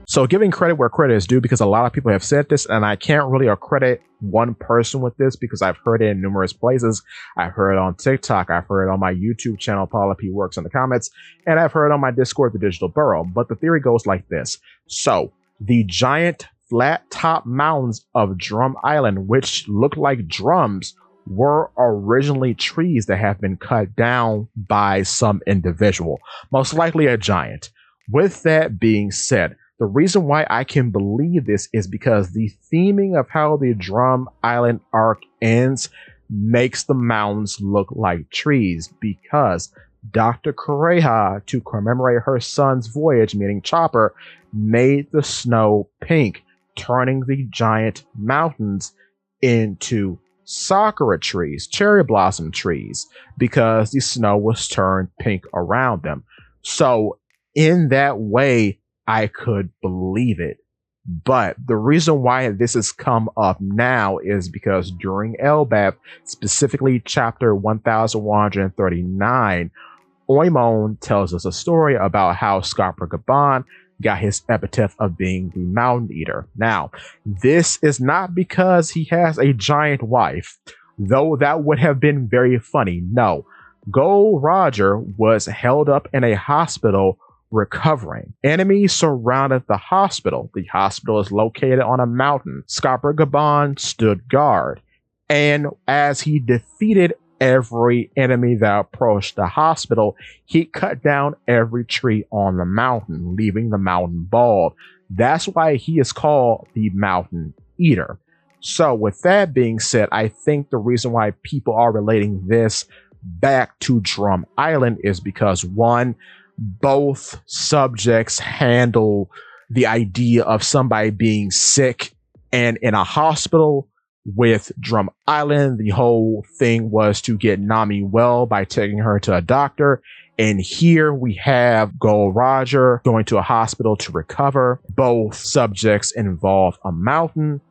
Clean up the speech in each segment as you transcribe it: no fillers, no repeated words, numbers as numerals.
So giving credit where credit is due, because a lot of people have said this, and I can't really accredit one person with this because I've heard it in numerous places. I've heard it on TikTok, I've heard it on my YouTube channel, Paula P Works in the comments, and I've heard it on my Discord, The Digital Burrow. But the theory goes like this. So the giant flat top mountains of Drum Island, which look like drums, were originally trees that have been cut down by some individual, most likely a giant. With that being said, the reason why I can believe this is because the theming of how the Drum Island arc ends makes the mountains look like trees, because Dr. Kureha, to commemorate her son's voyage, meaning Chopper, made the snow pink, turning the giant mountains into sakura trees, cherry blossom trees, because the snow was turned pink around them. So in that way, I could believe it. But the reason why this has come up now is because during Elbaf, specifically chapter 1139, Oimon tells us a story about how Scarpa Gaban got his epithet of being the Mountain Eater. Now, this is not because he has a giant wife, though that would have been very funny. No, Gold Roger was held up in a hospital recovering. Enemies surrounded the hospital. The hospital is located on a mountain. Scarpa Gaban stood guard, and as he defeated every enemy that approached the hospital, he cut down every tree on the mountain, leaving the mountain bald. That's why he is called the Mountain Eater. So with that being said, I think the reason why people are relating this back to Drum Island is because, one, both subjects handle the idea of somebody being sick and in a hospital. With Drum Island, the whole thing was to get Nami well by taking her to a doctor. And here we have Gold Roger going to a hospital to recover. Both subjects involve a mountain.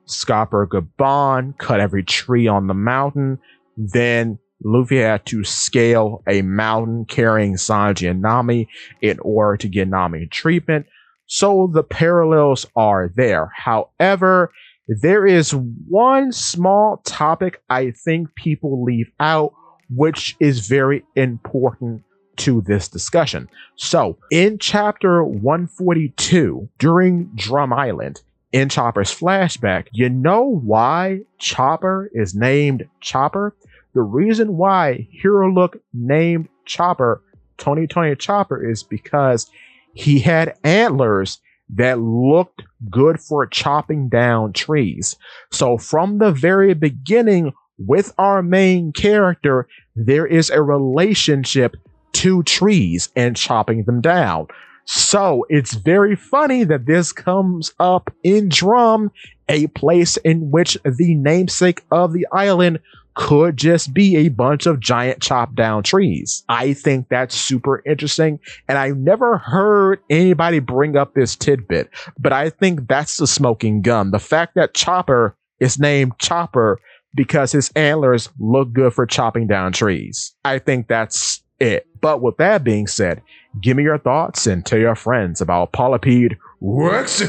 Scarpa Gaban cut every tree on the mountain. Then Luffy had to scale a mountain carrying Sanji and Nami in order to get Nami treatment. So the parallels are there. However, there is one small topic I think people leave out, which is very important to this discussion. So in chapter 142, during Drum Island, in Chopper's flashback, you know why Chopper is named Chopper? The reason why Hiriluk named Chopper Tony Chopper is because he had antlers that looked good for chopping down trees. So from the very beginning, with our main character, there is a relationship to trees and chopping them down. So it's very funny that this comes up in Drum, a place in which the namesake of the island could just be a bunch of giant chopped down trees. I think that's super interesting, and I've never heard anybody bring up this tidbit, but I think that's the smoking gun. The fact that Chopper is named Chopper because his antlers look good for chopping down trees. I think that's it. But with that being said, give me your thoughts and tell your friends about Paula P Works.